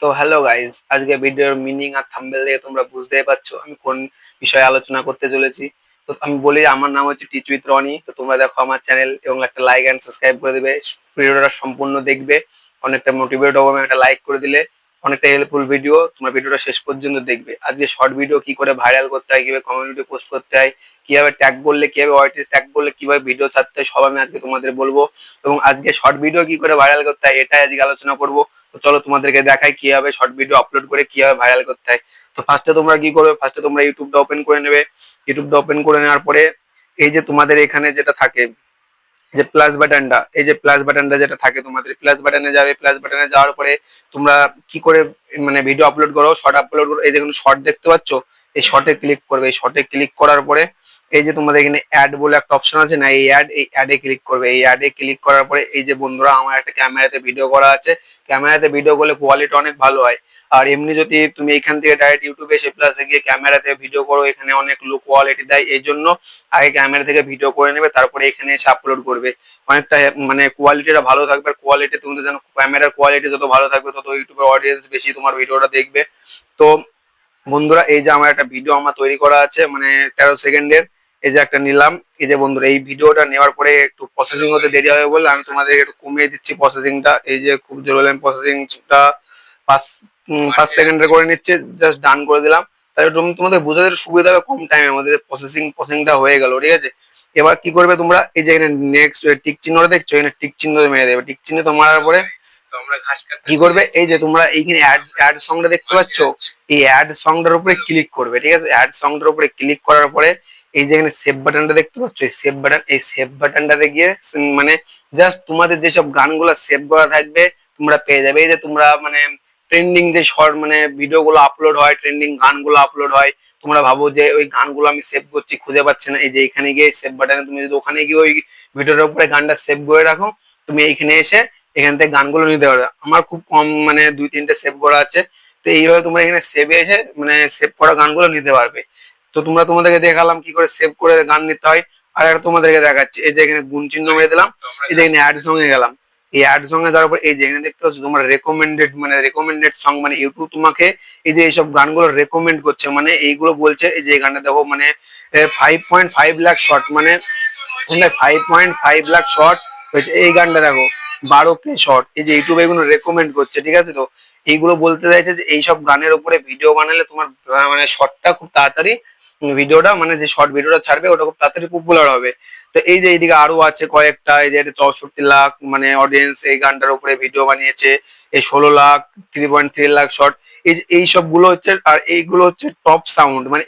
তো hello guys, আজকে ভিডিওর মিনিং আর থাম্বনেল দেখে তোমরা বুঝতেই পারছো আমি কোন বিষয়ে আলোচনা করতে চলেছি। তো আমি বলি, আমার নাম হচ্ছে টিচ উইথ রনি। তো তোমরা দেখো আমার চ্যানেল এবং একটা লাইক এন্ড সাবস্ক্রাইব করে দিবে। ভিডিওটা সম্পূর্ণ দেখবে, অনেকটা মোটিভেট হবে। একটা লাইক করে দিলে অনেকটা হেল্পফুল ভিডিও, তোমরা ভিডিওটা শেষ পর্যন্ত দেখবে। আজকে শর্ট ভিডিও কি করে ভাইরাল করতে হয়, কিভাবে কমিউনিটি পোস্ট করতে হয়, কিভাবে ট্যাগ বললে, কিভাবে ওয়াইটিস ট্যাগ বললে কিভাবে ভিডিও ছাড়তে হয়, সব আমি আজকে তোমাদের বলবো। এবং আজকে শর্ট ভিডিও কি করে ভাইরাল করতে হয় এটাই আজকে আলোচনা করবো। তো চলো তোমাদেরকে দেখাই কিভাবে শর্ট ভিডিও আপলোড করে কিভাবে ভাইরাল করতে হয়। তো ফার্স্টে তোমরা কি করবে, ফার্স্টে তোমরা ইউটিউবটা ওপেন করে নেবে। ইউটিউবটা ওপেন করে নেওয়ার পরে এই যে তোমাদের এখানে যেটা থাকে, যে প্লাস বাটনটা, এই যে প্লাস বাটনটা যেটা থাকে তোমাদের, প্লাস বাটনে যাবে। প্লাস বাটনে যাওয়ার পরে তোমরা কি করে মানে ভিডিও আপলোড করো, শর্ট আপলোড করো, এই দেখুন শর্ট দেখতে পাচ্ছ, এই শর্টে ক্লিক করবে। এই শর্টে ক্লিক করার পরে এই যে তোমাদের এখানে অ্যাড বলে একটা অপশন আছে না, এই অ্যাডে ক্লিক করবে। এই অ্যাডে ক্লিক করার পরে এই যে বন্ধুরা, আমার একটা ক্যামেরাতে ভিডিও করা আছে, ক্যামেরাতে ভিডিও করলে কোয়ালিটি অনেক ভালো হয়। আর এমনি যদি তুমি এখান থেকে ডাইরেক্ট ইউটিউবে এসে প্লাসে গিয়ে ক্যামেরাতে ভিডিও করো, এখানে অনেক লো কোয়ালিটি দেয়। এই জন্য আগে ক্যামেরা থেকে ভিডিও করে নেবে, তারপরে এখানে এসে আপলোড করবে। অনেকটা মানে কোয়ালিটিটা ভালো থাকবে। কোয়ালিটি তুমি তো জানো, ক্যামেরার কোয়ালিটি যত ভালো থাকবে তত ইউটিউবের অডিয়েন্স বেশি তোমার ভিডিওটা দেখবে। তো বন্ধুরা, এই যে আমার একটা ভিডিও আমার তৈরি করা আছে, মানে 13 সেকেন্ডের, এই যে একটা নিলাম। এই যে বন্ধুরা, এই ভিডিওটা নেওয়ার পরে একটু প্রসেসিং হতে দেরি হবে বলে আমি তোমাদের একটু কমিয়ে দিচ্ছি প্রসেসিংটা। এই যে খুব জোরে আমি প্রসেসিংটা 5 সেকেন্ডের করে নিচ্ছে, জাস্ট ডান করে দিলাম। তাহলে তোমাদের বোঝাতে সুবিধা হবে, কম টাইমের মধ্যে প্রসেসিংটা হয়ে গেল, ঠিক আছে। এবার কি করবে তোমরা, এই যে এখানে নেক্সট টিক চিহ্নটা দেখছো, এখানে টিক চিহ্ন মেরে দেবে। টিক চিহ্ন তো মারার পরে কি করবে, এই যে তোমরা এইখানে অ্যাড সংটা দেখতে পাচ্ছ, এই অ্যাড সংটার উপরে ক্লিক করবে, ঠিক আছে। অ্যাড সংটার উপরে ক্লিক করার পরে এই যে এখানে সেভ বাটনটা দেখতে পাচ্ছ, এই সেভ বাটন, এই সেভ বাটনটাতে গিয়ে মানে জাস্ট তোমাদের যেসব গানগুলো সেভ করা থাকবে তোমরা পেয়ে যাবে। এই যে তোমরা মানে ট্রেন্ডিং যে শর্ট মানে ভিডিও গুলো আপলোড হয়, ট্রেন্ডিং গানগুলো আপলোড হয়, তোমরা ভাবো যে ওই গানগুলো আমি সেভ করছি খুঁজে পাচ্ছি না, এই যে এখানে গিয়ে সেভ বাটনে তুমি যদি ওখানে গিয়ে ওই ভিডিওর উপরে গানটা সেভ করে রাখো, তুমি এইখানে এসে এখান থেকে গানগুলো নিতে পারবে। আমার খুব কম মানে 2-3টে সেভ করা আছে। তো এইভাবে তোমরা এখানে সেভে এসে মানে সেভ করা গানগুলো নিতে পারবে। তো তোমাদেরকে দেখালাম কি করে সেভ করে গান নিতে হয়। আর একটা তোমাদেরকে দেখাচ্ছি, এই যে এখানে গুণ চিহ্ন মেরে দিলাম, এই যে এখানে অ্যাড সঙ্গে গেলাম। এই অ্যাড সঙ্গে যাওয়ার পর এই যে এখানে দেখতে পাচ্ছ তোমার রেকমেন্ডেড সং, মানে ইউটিউব তোমাকে এই যে এইসব গানগুলো রেকমেন্ড করছে, মানে এইগুলো বলছে। এই যে এই গানটা দেখো, মানে 5.5 লাখ শর্ট, মানে 5.5 লাখ শর্ট হয়েছে। এই গানটা দেখো 12K শর্ট, এই যে ইউটিউব এগুলো রেকমেন্ড করছে, ঠিক আছে। তো এইগুলো বলতে চাইছে যে এইসব গানের উপরে ভিডিও বানালে তোমার মানে শর্টটা খুব তাড়াতাড়ি, ভিডিওটা মানে যে শর্ট ভিডিওটা ছাড়বে ওটা খুব তাড়াতাড়ি পপুলার হবে। তো এই যে এইদিকে আরো আছে কয়েকটা, এই যে 64 লাখ মানে অডিয়েন্স এই গানটার উপরে ভিডিও বানিয়েছে, এই 16 লাখ, 3.3 লাখ শর্ট। এই যে এই সবগুলো হচ্ছে, আর এইগুলো হচ্ছে টপ সাউন্ড, মানে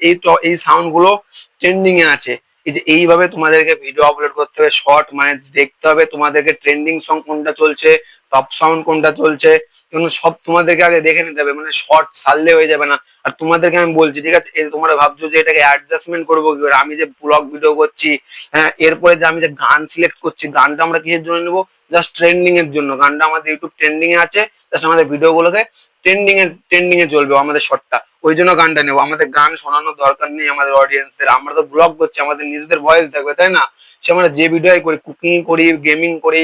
এই সাউন্ড গুলো ট্রেন্ডিং এ আছে। এই যে এইভাবে তোমাদেরকে ভিডিও আপলোড করতে হবে শর্ট, মানে দেখতে হবে তোমাদেরকে ট্রেন্ডিং সং কোনটা চলছে, টপ সাউন্ড কোনটা চলছে, এগুলো সব তোমাদেরকে আগে দেখে নিতে হবে, মানে শর্ট ছাড়লে হয়ে যাবে না। আর তোমাদেরকে আমি বলছি, ঠিক আছে, এই তোমরা ভাবছো যে এটাকে অ্যাডজাস্টমেন্ট করবো কি করে, আমি যে ব্লগ ভিডিও করছি, হ্যাঁ, এরপরে যে আমি যে গান সিলেক্ট করছি, গানটা আমরা কিসের জন্য নেবো, জাস্ট ট্রেন্ডিং এর জন্য। গানটা আমাদের ইউটিউব ট্রেন্ডিং এ আছে, জাস্ট আমাদের ভিডিও গুলোকে ট্রেন্ডিং এ চলবে আমাদের শর্টটা, ওই জন্য গানটা নেবো। আমাদের গান শোনানোর দরকার নেই আমাদের অডিয়েন্সদের, আমরা তো ব্লগ করছি, আমাদের নিজেদের ভয়েস থাকবে, তাই না। সে আমরা যে ভিডিও করি, কুকিং করি, গেমিং করি,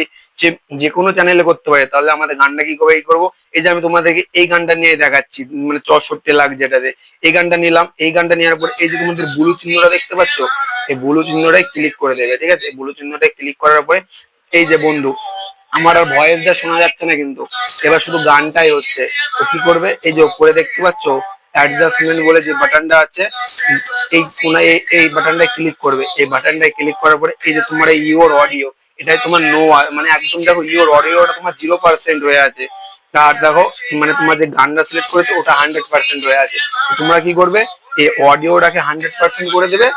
যে কোনো চ্যানেলে করতে পারি, তাহলে আমাদের গানটা কি করে করবো। এই যে আমি তোমাদেরকে এই গানটা নিয়ে দেখাচ্ছি, মানে 64 লাখ যেটাতে, এই গানটা নিলাম। এই গানটা নেওয়ার পর এই যে তোমাদের ব্লু চিহ্নটা দেখতে পাচ্ছ, এই ব্লু চিহ্নটাই ক্লিক করে দেবে, ঠিক আছে। ব্লু চিহ্নটাই ক্লিক করার পরে এই যে বন্ধু, আমার আর ভয়েসটা শোনা যাচ্ছে না কিন্তু, এবার শুধু গানটাই হচ্ছে। তো কি করবে, এই যে উপরে দেখতে পাচ্ছ অ্যাডজাস্টমেন্ট বলে যে বাটনটা আছে, এই কোনায় এই বাটনটায় ক্লিক করবে। এই বাটনটায় ক্লিক করার পরে এই যে তোমার এই ইওর অডিও, এটাই তোমার নো, মানে একদম দেখো ইওর অডিওটা তোমার 0% হয়ে আছে। আর দেখো মানে তোমার যে গানটা সিলেক্ট করেছো ওটা 100% হয়ে আছে। তোমরা কি করবে, এই অডিওটাকে 100% করে দেবে,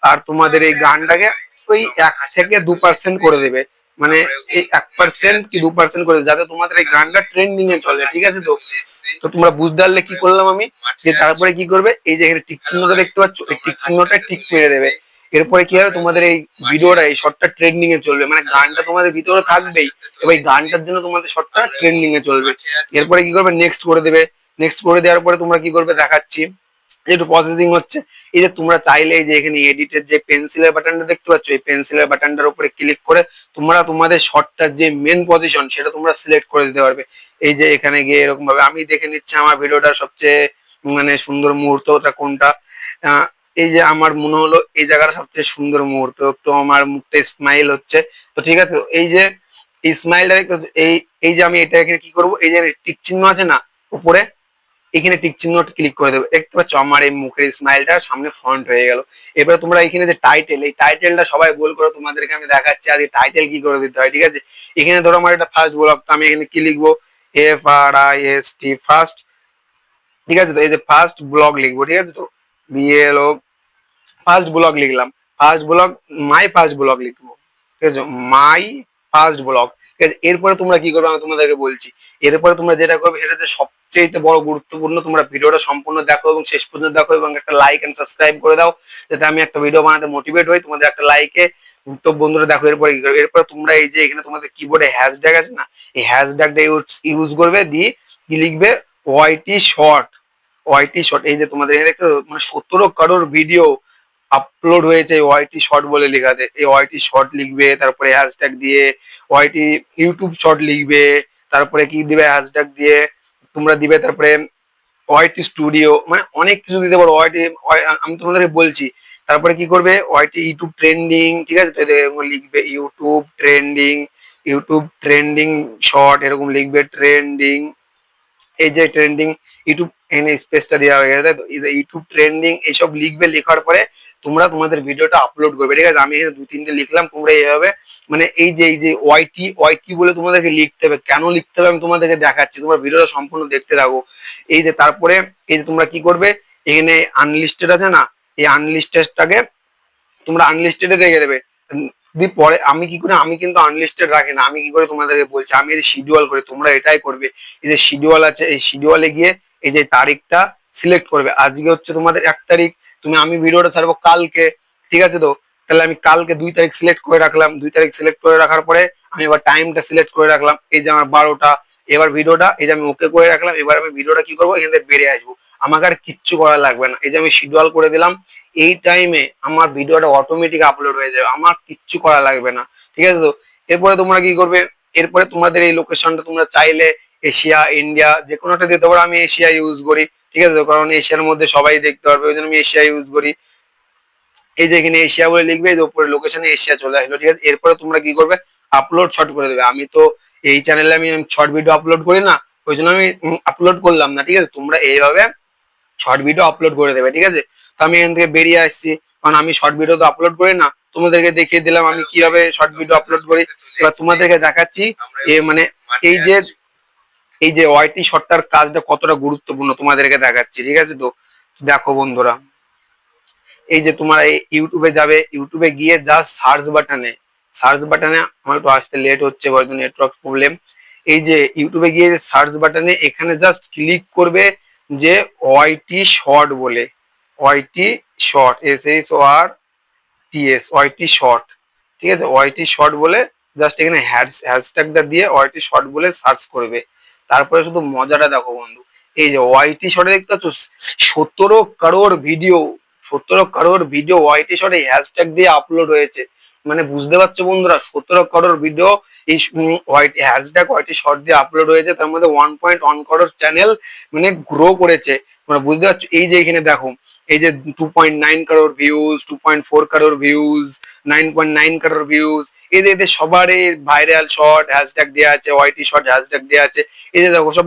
আর তোমাদের এই গানটাকে ওই 1 থেকে 2% করে দেবে, মানে এই 1% কি 2% করে, যাতে তোমাদের এই গানটা ট্রেন্ডিং এ চলে, ঠিক আছে। তো তো তোমরা বুঝতে পারলে কি করলাম আমি, যে তারপরে কি করবে, এই যে এখানে টিক চিহ্নটা দেখতে পাচ্ছ, এই টিক চিহ্নটা টিক মেরে দেবে। এরপরে কি হবে, তোমাদের এই ভিডিওটা এই শর্টটা ট্রেন্ডিং এ চলবে, মানে গানটা তোমাদের ভিতরে থাকবেই, এবার এই গানটার জন্য তোমাদের শর্টটা ট্রেন্ডিং এ চলবে। এরপরে কি করবে, নেক্সট করে দেবে। নেক্সট করে দেওয়ার পরে তোমরা কি করবে দেখাচ্ছি, একটু প্রসেসিং হচ্ছে। এই যে তোমরা চাইলে এই যে এখানে এডিটের যে পেন্সিলের বাটনটা দেখতে পাচ্ছ, এই পেন্সিলের বাটনটার উপরে ক্লিক করে তোমরা তোমাদের শর্টটার যে মেন পজিশন সেটা তোমরা সিলেক্ট করে দিতে পারবে। এই যে এখানে গিয়ে এরকম ভাবে আমি দেখে নিচ্ছি আমার ভিডিওটার সবচেয়ে মানে সুন্দর মুহূর্তটা কোনটা। আহ, এই যে আমার মনে হলো এই জায়গাটা সবচেয়ে সুন্দর মুহূর্ত, একটু আমার মুখটা স্মাইল হচ্ছে। তো ঠিক আছে, এই যে এই স্মাইলটা এই এই যে আমি এটা এখানে কি করবো, এই যে টিক চিহ্ন আছে না উপরে, এখানে টিক চিহ্ন ক্লিক করে দেবে। দেখতে পাচ্ছ আমার এই মুখের স্মাইলটা সামনে ফ্রন্ট হয়ে গেল। এবার তোমরা এখানে যে টাইটেল, এই টাইটেলটা সবাই ভুল করো, তোমাদেরকে আমি দেখাচ্ছি আর এই টাইটেল কি করে দিতে হয়। ঠিক আছে, এখানে ধরো আমার এটা ফার্স্ট ব্লগ, তো আমি এখানে কি লিখবো, FRIST ফার্স্ট। ঠিক আছে, তো এই যে ফার্স্ট ব্লগ লিখবো। ঠিক আছে, তো BLO ফার্স্ট ব্লগ লিখলাম। First blog, my first blog লিখবো। ঠিক আছে, মাই ফার্স্ট ব্লগ। ঠিক আছে, এরপরে তোমরা কি করবে আমি তোমাদেরকে বলছি। এরপরে তোমরা যেটা করবে সেটা হচ্ছে সবচেয়ে বড় গুরুত্বপূর্ণ, তোমরা ভিডিওটা সম্পূর্ণ দেখো এবং শেষ পর্যন্ত দেখো এবং একটা লাইক এন্ড সাবস্ক্রাইব করে দাও, যাতে আমি একটা ভিডিও বানাতে মোটিভেট হই। তোমাদের একটা লাইকে। তো বন্ধুরা দেখো এরপরে কি করবে, এরপরে তোমরা এই যে এখানে তোমাদের কিবোর্ডে হ্যাশট্যাগ আছে না, এই হ্যাশট্যাগটা ইউজ করবে, দিয়ে কি লিখবে, ওয়াইটি শর্ট। ওয়াইটি শর্ট, এই যে তোমাদের এখানে দেখতে মানে 17 কারোর ভিডিও আপলোড হয়েছে ওয়াইটি শর্ট বলে লেখাতে, এই ওয়াইটি শর্ট লিখবে, তারপরে হ্যাশট্যাগ দিয়ে ওয়াইটি ইউটিউব শর্ট লিখবে, তারপরে কি দিবে হ্যাশট্যাগ দিয়ে তোমরা দিবে, তারপরে ওয়াইটি স্টুডিও, মানে অনেক কিছু দিতে পারো ওয়াইটি। আমি তোমাদেরকে বলছি। তারপরে কি করবে, ওয়াইটি ইউটিউব ট্রেন্ডিং। ঠিক আছে, তো এরকম লিখবে YouTube trending, YouTube trending short এরকম লিখবে, ট্রেন্ডিং। এই যে ট্রেন্ডিং ইউটিউব, এখানে স্পেসটা দেওয়া হয়ে গেছে, ইউটিউব ট্রেন্ডিং এইসব লিখবে। লেখার পরে তোমরা তোমাদের ভিডিওটা আপলোড করবে। ঠিক আছে, আমি এখানে 2-3টে লিখলাম, তোমরা এইভাবে মানে এই যে ওয়াইটি ওয়াইটি বলে তোমাদেরকে লিখতে হবে। কেন লিখতে হবে আমি তোমাদেরকে দেখাচ্ছি, তোমরা ভিডিওটা সম্পূর্ণ দেখতে থাকো। এই যে তারপরে এই যে তোমরা কি করবে, এখানে আনলিস্টেড আছে না, এই আনলিস্টেডটাকে তোমরা আনলিস্টেডে রেখে দেবে। দিয়ে পরে আমি কি করে, আমি কিন্তু আনলিস্টেড রাখি না, আমি কি করে তোমাদেরকে বলছি, আমি এই শিডিউল করি, তোমরা এটাই করবে। এই যে শিডিউল আছে, এই শিডিউলে গিয়ে এই যে তারিখটা সিলেক্ট করবে। আজকে হচ্ছে তোমাদের 1 তারিখ, আমি ভিডিওটা ছাড়বো কালকে। ঠিক আছে, তো তাহলে আমি কালকে 2 তারিখ সিলেক্ট করে রাখলাম। 2 তারিখ সিলেক্ট করে রাখার পরে আমি এবার টাইমটা সিলেক্ট করে রাখলাম, এই যে আমার 12টা। এবার ভিডিওটা এই যে আমি ওকে করে রাখলাম। এবার আমি ভিডিওটা কি করবো, এখান থেকে বেরিয়ে আসবো, আমাকে আর কিচ্ছু করা লাগবে না। এই যে আমি শিডিউল করে দিলাম, এই টাইমে আমার ভিডিওটা অটোমেটিক আপলোড হয়ে যাবে, আমার কিচ্ছু করা লাগবে না। ঠিক আছে, তো এরপরে তোমরা কি করবে, এরপরে তোমাদের এই লোকেশনটা তোমরা চাইলে এশিয়া, ইন্ডিয়া যে কোনো একটা দিতে পারো। আমি এশিয়া ইউজ করি। ঠিক আছে, কারণ এশিয়ার মধ্যে সবাই দেখতে পারবে, ওই জন্য আমি এশিয়া ইউজ করি। এই যে এখানে এশিয়া বলে লিখবে, এই যে উপরে লোকেশনে এশিয়া চলে আসলো। ঠিক আছে, এরপরে তোমরা কি করবে, আপলোড শর্ট করে দেবে। আমি তো এই চ্যানেলে আমি শর্ট ভিডিও আপলোড করি না, ওই জন্য আমি আপলোড করলাম না। ঠিক আছে, তোমরা এইভাবে শর্ট ভিডিও আপলোড করে দেবে। ঠিক আছে, তো আমি এখান থেকে বেরিয়ে আসছি, কারণ আমি শর্ট ভিডিও তো আপলোড করি না। তোমাদেরকে দেখিয়ে দিলাম আমি কিভাবে শর্ট ভিডিও আপলোড করি। এবার তোমাদেরকে দেখাচ্ছি মানে এই যে ওয়াইটি শর্টটার কাজটা কতটা গুরুত্বপূর্ণ তোমাদেরকে দেখাচ্ছি। ঠিক আছে, তো দেখো বন্ধুরা, এই যে তোমরা ইউটিউবে যাবে, ইউটিউবে গিয়ে জাস্ট সার্চ বাটনে আমার একটু আসতে লেট হচ্ছে, হয়তো নেটওয়ার্ক প্রবলেম। এই যে ইউটিউবে গিয়ে সার্চ বাটনে এখানে জাস্ট ক্লিক করবে যে ওয়াইটি শর্ট বলে, ওয়াইটি শর্ট, SHORTS, ওয়াইটি শর্ট। ঠিক আছে, ওয়াইটি শর্ট বলে জাস্ট এখানে হ্যাশট্যাগটা দিয়ে ওয়াইটি শর্ট বলে সার্চ করবে। তারপরে শুধু মজাটা দেখো বন্ধু, এই যে ওয়াইটি শর্টে দেখতে পাচ্ছ 17 কারোর ভিডিও, 17 কারোর ভিডিও ওয়াইটি শর্টে হ্যাশট্যাগ দিয়ে আপলোড হয়েছে। মানে বুঝতে পারছো বন্ধুরা, 17 কারোর ভিডিও এই ওয়াইটি হ্যাশট্যাগ ওয়াইটি শর্ট দিয়ে আপলোড হয়েছে। তার মধ্যে 1.1 কারোর চ্যানেল মানে গ্রো করেছে। মানে বুঝতে পারছো, এই যে এখানে দেখো, এই যে 2.9 কারোর ভিউজ, 2.4 কারোর ভিউজ, 9.9 কারোর ভিউজ। এই যে এদের সবারই ভাইরাল শর্ট হ্যাশট্যাগ দেওয়া আছে, ওয়াইটি শর্ট হ্যাশট্যাগ দেওয়া আছে। এই যে দেখো সব,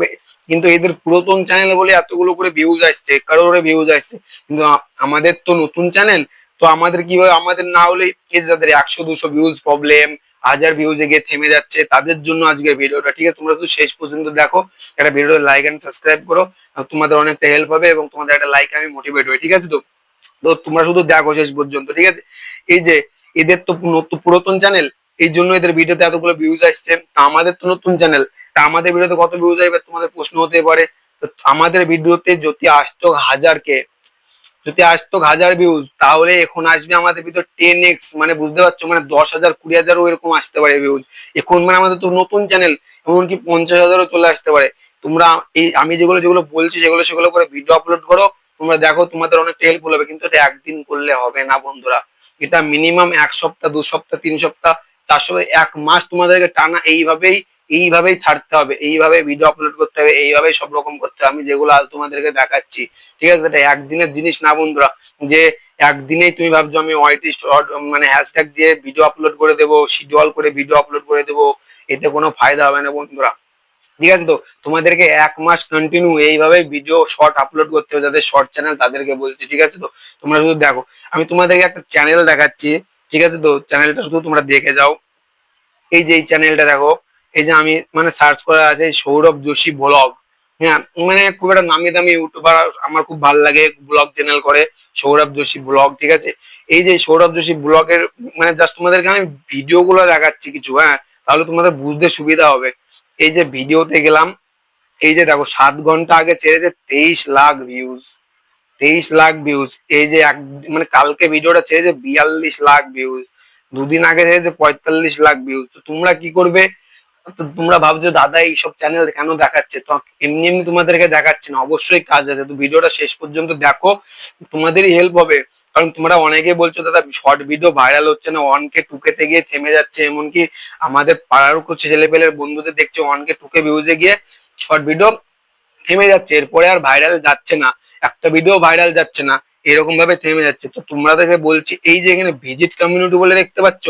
কিন্তু এদের পুরাতন চ্যানেল বলে এতগুলো করে ভিউজ আসছে, কারোর ভিউজ আসছে। কিন্তু আমাদের তো নতুন চ্যানেল, তো আমাদের কি হয়, আমাদের না হলে এই যাদের 100-200 ভিউজ প্রবলেম, 1000 ভিউজে গিয়ে থেমে যাচ্ছে, তাদের জন্য আজকের ভিডিওটা। ঠিক আছে, তোমরা শুধু শেষ পর্যন্ত দেখো, একটা ভিডিও লাইক এন্ড সাবস্ক্রাইব করো, তোমাদের অনেকটা হেল্প হবে এবং তোমাদের একটা লাইক আমি মোটিভেট হই। ঠিক আছে, তো তো তোমরা শুধু দেখো শেষ পর্যন্ত। ঠিক আছে, এই যে এদের তো পুরাতন চ্যানেল, এই জন্য এদের ভিডিওতে এতগুলো ভিউজ আসছে। আমাদের তো নতুন চ্যানেল, তা আমাদের ভিডিওতে কত ভিউজ আসবে তোমাদের প্রশ্ন হতে পারে। তো আমাদের ভিডিওতে যদি আসতো 1000 কে, যদি আসতো 1000 ভিউজ, তাহলে এখন আসবে আমাদের ভিতর 10x, মানে বুঝতে পারছো, মানে 10,000 20,000 এরকম আসতে পারে ভিউজ এখন। মানে আমাদের তো নতুন চ্যানেল, এমনকি 50,000ও চলে আসতে পারে। তোমরা এই আমি যেগুলো যেগুলো বলছি সেগুলো করে ভিডিও আপলোড করো, তোমরা দেখো তোমাদের অনেকটা হেল্পফুল হবে, কিন্তু এটা একদিন করলে হবে না বন্ধুরা। এটা মিনিমাম 1 সপ্তাহ, 2 সপ্তাহ, 3 সপ্তাহ, 4 সপ্তাহ, 1 মাস তোমাদেরকে টানা এইভাবেই ছাড়তে হবে, এইভাবে ভিডিও আপলোড করতে হবে, এইভাবেই সব রকম করতে হবে, আমি যেগুলো আজ তোমাদেরকে দেখাচ্ছি। ঠিক আছে, এটা একদিনের জিনিস না বন্ধুরা, যে একদিনেই তুমি ভাবছো আমি ওয়াইটি মানে হ্যাশট্যাগ দিয়ে ভিডিও আপলোড করে দেবো, শিডিউল করে ভিডিও আপলোড করে দেবো, এতে কোনো ফায়দা হবে না বন্ধুরা। ঠিক আছে, তো তোমাদেরকে 1 মাস কন্টিনিউ এইভাবে ভিডিও শর্ট আপলোড করতে হবে, যাদের শর্ট চ্যানেল তাদেরকে বলছি। ঠিক আছে, তো তোমরা শুধু দেখো, আমি তোমাদেরকে একটা চ্যানেল দেখাচ্ছি। ঠিক আছে, তো চ্যানেলটা শুধু তোমরা দেখে যাও। এই যে এই চ্যানেলটা দেখো, এই যে আমি মানে সার্চ করা আছে সৌরভ যোশী ব্লগ। হ্যাঁ, মানে খুব একটা নামি দামি ইউটিউবার, আমার খুব ভালো লাগে, ব্লগ চ্যানেল করে সৌরভ যোশী ব্লগ। ঠিক আছে, এই যে সৌরভ যোশী ব্লগের মানে জাস্ট তোমাদেরকে আমি ভিডিও গুলো দেখাচ্ছি কিছু, হ্যাঁ, তাহলে তোমাদের বুঝতে সুবিধা হবে। এই যে ভিডিওতে গেলাম, এই যে দেখো 7 ঘন্টা আগে ছেড়েছে 23 লাখ ভিউজ, 23 লাখ ভিউজ। এই যে মানে কালকে ভিডিওটা ছেড়েছে 42 লাখ ভিউজ, দুদিন আগে ছেড়েছে 45 লাখ ভিউজ। তো তোমরা কি করবে, তো তোমরা ভাবছো দাদা এইসব চ্যানেল কেন দেখাচ্ছে, তো এমনি এমনি তোমাদেরকে দেখাচ্ছে না, অবশ্যই কাজ আছে। তো ভিডিওটা শেষ পর্যন্ত দেখো, তোমাদেরই হেল্প হবে। কারণ তোমরা অনেকে বলছো দাদা শর্ট ভিডিও ভাইরাল হচ্ছে না, 1K 2K তে গিয়ে থেমে যাচ্ছে, এমনকি আমাদের পাড়ার কিছু ছেলেপেলের বন্ধুদের দেখছে 1K 2K ভিউজে গিয়ে শর্ট ভিডিও থেমে যাচ্ছে, এরপরে আর ভাইরাল যাচ্ছে না, একটা ভিডিও ভাইরাল যাচ্ছে না, এরকম ভাবে থেমে যাচ্ছে। তো তোমাদেরকে বলছি, এই যে এখানে ভিজিট কমিউনিটি বলে দেখতে পাচ্ছ,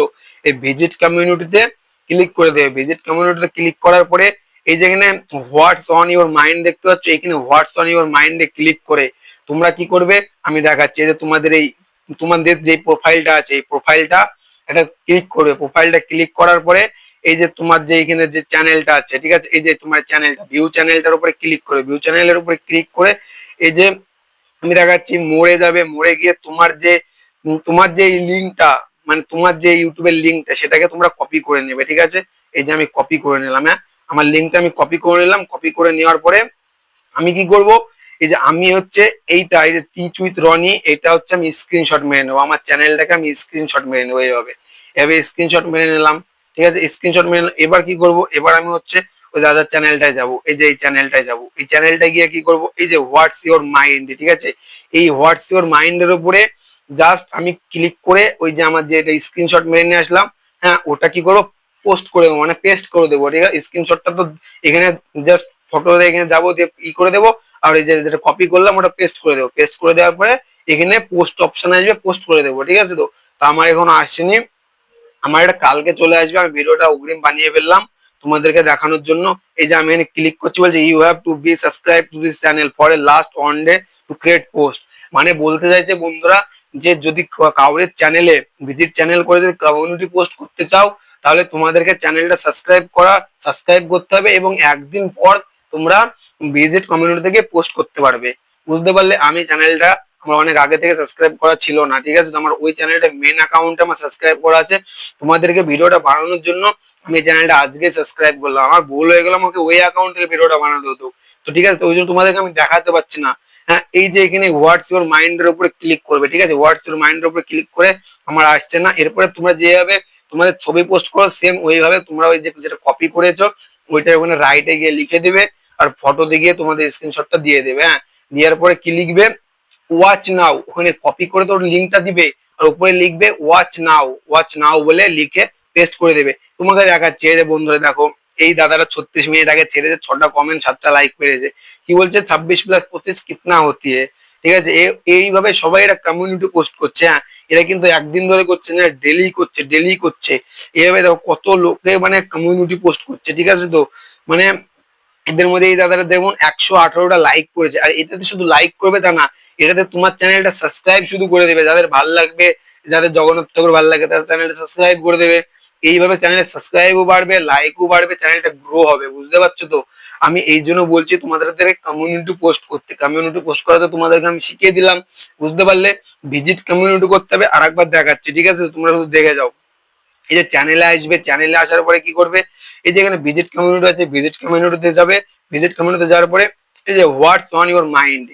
এই ভিজিট কমিউনিটিতে ক্লিক করে দেবে। ভিজিট কমিউনিটিতে ক্লিক করার পরে এই যে এখানে হোয়াটস অন ইউর মাইন্ড দেখতে পাচ্ছ, এখানে হোয়াটস অন ইউর মাইন্ডে ক্লিক করে তোমরা কি করবে আমি দেখাচ্ছি। যে তোমাদের যে প্রোফাইলটা আছে, এই প্রোফাইলটা এটা ক্লিক করবে। প্রোফাইলটা ক্লিক করার পরে এই যে তোমার যে এখানে যে চ্যানেলটা আছে, ঠিক আছে, এই যে তোমার চ্যানেলটা, ভিউ চ্যানেলটার উপরে ক্লিক করে, ভিউ চ্যানেলের উপরে ক্লিক করে এই যে আমি দেখাচ্ছি মোড়ে যাবে। মোড়ে গিয়ে তোমার যে লিঙ্কটা, মানে তোমার যে ইউটিউবের লিঙ্কটা, সেটাকে তোমরা কপি করে নেবে। ঠিক আছে, এই যে আমি কপি করে নিলাম, হ্যাঁ, আমার লিঙ্কটা আমি কপি করে নিলাম। কপি করে নেওয়ার পরে আমি কি করব, এই যে আমি হচ্ছে এইটা, এই যে টিচ উইথ রনি, এটা হচ্ছে আমি স্ক্রিনশট মেরে নেবো, আমার চ্যানেলটাকে আমি স্ক্রিনশট মেরে নেবো এইভাবে। এভাবে স্ক্রিনশট মেরে নিলাম। ঠিক আছে, স্ক্রিনশট মেরে এবার কি করব, এবার আমি হচ্ছে ওই দাদার চ্যানেলটায় যাব। এই যে এই চ্যানেলটায় যাব, এই চ্যানেলটায় গিয়ে কি করব, এই যে হোয়াটস ইওর মাইন্ড, ঠিক আছে, এই হোয়াটস ইওর মাইন্ডের উপরে জাস্ট আমি ক্লিক করে ওই যে আমার যে এটা স্ক্রিনশট মেরে নিয়ে আসলাম, হ্যাঁ, ওটা কি করবো, পোস্ট করে দেবো, মানে পেস্ট করে দেবো। ঠিক আছে, স্ক্রিনশটটা তো এখানে জাস্ট ফটো এখানে যাবো, দিয়ে ই করে দেবো, আর এই যে যেটা কপি করলাম ওটা পেস্ট করে দেবো। পেস্ট করে দেওয়ার পরে এখানে পোস্ট অপশন আসবে, পোস্ট করে দেবো। ঠিক আছে, তো আমার এখনো আসেনি, আমার এটা কালকে চলে আসবে। আমি ভিডিওটা অগ্রিম বানিয়ে ফেললাম তোমাদেরকে দেখানোর জন্য। এই যে আমি এখানে ক্লিক করছি, বলছে you have to be subscribe to this channel for a last 1 day to create post. মানে বলতে চাইছে বন্ধুরা, যে যদি কাউরের চ্যানেলে ভিজিট চ্যানেল করে যদি কমিউনিটি পোস্ট করতে চাও, তাহলে তোমাদেরকে চ্যানেলটা সাবস্ক্রাইব করতে হবে, এবং একদিন পর তোমরা ভিজিট কমিউনিটি থেকে পোস্ট করতে পারবে। বুঝতে পারলে, আমি চ্যানেলটা আমার অনেক আগে থেকে সাবস্ক্রাইব করা ছিল না। ঠিক আছে, তো আমার ওই চ্যানেলটা মেন অ্যাকাউন্টে আমার সাবস্ক্রাইব করা আছে। তোমাদেরকে ভিডিওটা বানানোর জন্য আমি এই চ্যানেলটা আজকে সাবস্ক্রাইব করলাম, আমার ভুল হয়ে গেল, আমাকে ওই অ্যাকাউন্ট থেকে ভিডিওটা বানাতে হতো। তো ঠিক আছে, তো ওই জন্য তোমাদেরকে আমি দেখাতে পারছি না। হ্যাঁ, এই যে এখানে হোয়াটস ইউর মাইন্ডের উপরে ক্লিক করবে। ঠিক আছে, হোয়াটস ইউর মাইন্ডের উপরে ক্লিক করে আমার আসছে না। এরপরে তোমরা যেভাবে তোমাদের ছবি পোস্ট করো, সেম ওইভাবে তোমরা ওই যে যেটা কপি করেছো ওইটা ওখানে রাইটে গিয়ে লিখে দিবে, আর ফটোতে গিয়ে তোমাদের স্ক্রিনশটটা দিয়ে দেবে। হ্যাঁ, দেওয়ার পরে কি লিখবে, ওয়াচ নাও, ওখানে কপি করে তোর লিঙ্কটা দিবে, আর উপরে লিখবে ওয়াচ নাও বলে লিখে পেস্ট করে দেবে। তোমাকে দেখাচ্ছে, এই যে বন্ধুরা দেখো, এই দাদাটা 36 মিনিট আগে ছেড়েছে, 6টা কমেন্ট 7টা লাইক পেয়েছে। কি বলছে, 26+25 কিতনা হতি है। ঠিক আছে, এইভাবে সবাই এটা কমিউনিটি পোস্ট করছে। হ্যাঁ, এটা কিন্তু একদিন ধরে করছে না, ডেলি করছে। এইভাবে দেখো কত লোকে মানে কমিউনিটি পোস্ট করছে। ঠিক আছে, তো মানে এদের মধ্যে এই দাদারা দেখুন 118টা লাইক করেছে। আর এটাতে শুধু লাইক করবে তা না, এটাতে তোমার চ্যানেলটা সাবস্ক্রাইব শুধু করে দেবে, যাদের ভাল লাগবে, যাদের জগন্নাথ ঠাকুর ভাল লাগে তাদের চ্যানেলটা সাবস্ক্রাইব করে দেবে। এইভাবে চ্যানেলের সাবস্ক্রাইবও বাড়বে, লাইকও বাড়বে, চ্যানেলটা গ্রো হবে। বুঝতে পারছো তো, আমি এই জন্য বলছি তোমাদের কমিউনিটি পোস্ট করতে। কমিউনিটি পোস্ট করাতে তোমাদেরকে আমি শিখিয়ে দিলাম। বুঝতে পারলে, ভিজিট কমিউনিটি করতে হবে। আর একবার দেখাচ্ছি, ঠিক আছে, তোমরা শুধু দেখে যাও। এই যে চ্যানেলে আসবে, চ্যানেলে আসার পরে কি করবে, এই যে এখানে ভিজিট কমিউনিটি আছে, ভিজিট কমিউনিটিতে যাবে। ভিজিট কমিউনিটিতে যাওয়ার পরে এই যে হোয়াটস অন ইউর মাইন্ড,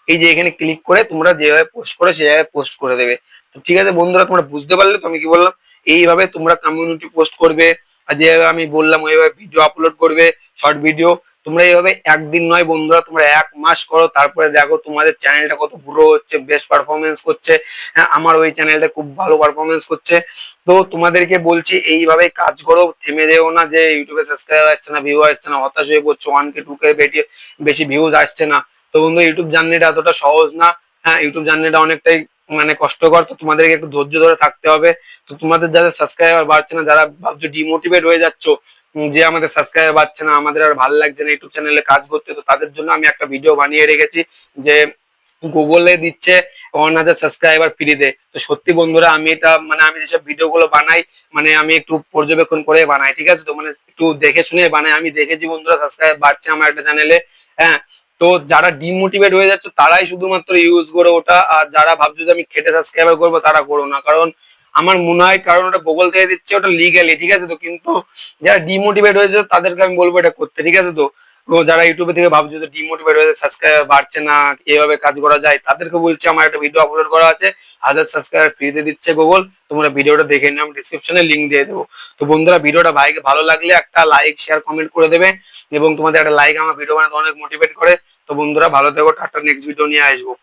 এই যে এখানে ক্লিক করে তোমরা যেভাবে পোস্ট করে সেভাবে পোস্ট করে দেবে। তো ঠিক আছে বন্ধুরা, তোমরা বুঝতে পারলে তো আমি কি বললাম। এইভাবে তোমরা কমিউনিটি পোস্ট করবে, আর যেভাবে আমি বললাম ওইভাবে ভিডিও আপলোড করবে, শর্ট ভিডিও। তোমরা এইভাবে একদিন নয় বন্ধুরা, তোমরা 1 মাস করো, তারপরে দেখো তোমাদের চ্যানেলটা কত গ্রো হচ্ছে, বেস্ট পারফরমেন্স করছে। হ্যাঁ, আমার ওই চ্যানেলটা খুব ভালো পারফরমেন্স করছে। তো তোমাদেরকে বলছি এইভাবে কাজ করো, থেমে যেও না যে ইউটিউবে সাবস্ক্রাইব আসছে না, ভিউ আসছে না, হতাশ হয়ে পড়ছো, 1K 2K বেশি ভিউজ আসছে না। তো বন্ধু, ইউটিউব জার্নিটা এতটা সহজ না। হ্যাঁ, ইউটিউব জার্নিটা অনেকটাই মানে কষ্টকর। তো তোমাদেরকে একটু ধৈর্য ধরে থাকতে হবে। তো তোমাদের যাদের সাবস্ক্রাইবার বাড়ছে না, যারা ভাবছো ডিমোটিভেট হয়ে যাচ্ছ যে আমাদের সাবস্ক্রাইবার বাড়ছে না, আমাদের আর ভালো লাগছে না ইউটিউব চ্যানেলে কাজ করতে, তো তাদের জন্য আমি একটা ভিডিও বানিয়ে রেখেছি যে গুগলে দিচ্ছে 1,000 সাবস্ক্রাইবার ফ্রিতে। তো সত্যি বন্ধুরা, আমি এটা মানে আমি যেসব ভিডিও গুলো বানাই, মানে আমি একটু পর্যবেক্ষণ করে বানাই, ঠিক আছে? তো মানে একটু দেখে শুনে বানাই। আমি দেখেছি বন্ধুরা সাবস্ক্রাইবার বাড়ছে আমার একটা চ্যানেলে। হ্যাঁ, তো যারা ডিমোটিভেট হয়ে যাচ্ছে তারাই শুধুমাত্র ইউজ করো ওটা, আর যারা ভাবছো যে আমি খেটে সাবস্ক্রাইবার করবো তারা করো না। কারণ আমার মনে হয়, কারণ ওটা গুগল থেকে দিচ্ছে, ওটা লিগ্যালি, ঠিক আছে? তো কিন্তু যারা ডিমোটিভেট হয়েছে তাদেরকে আমি বলবো এটা করতে, ঠিক আছে? তো তো যারা ইউটিউবে থেকে ভাবছো যে ডিমোটিভেট হয়ে সাবস্ক্রাইবার বাড়ছে না, এভাবে কাজ করা যায়, তাদেরকে বলছি আমার একটা ভিডিও আপলোড করা আছে, 1,000 সাবস্ক্রাইবার ফ্রিতে দিচ্ছে গুগল। তোমরা ভিডিওটা দেখে নিও, আমি ডিসক্রিপশনে লিংক দিয়ে দেবো। তো বন্ধুরা, ভিডিওটা ভাইকে ভালো লাগলে একটা লাইক শেয়ার কমেন্ট করে দেবে, এবং তোমাদের একটা লাইক আমার ভিডিও বানাতে অনেক মোটিভেট করে। তো বন্ধুরা, ভালো থেকো, টাটা, নেক্সট ভিডিও নিয়ে আসবো।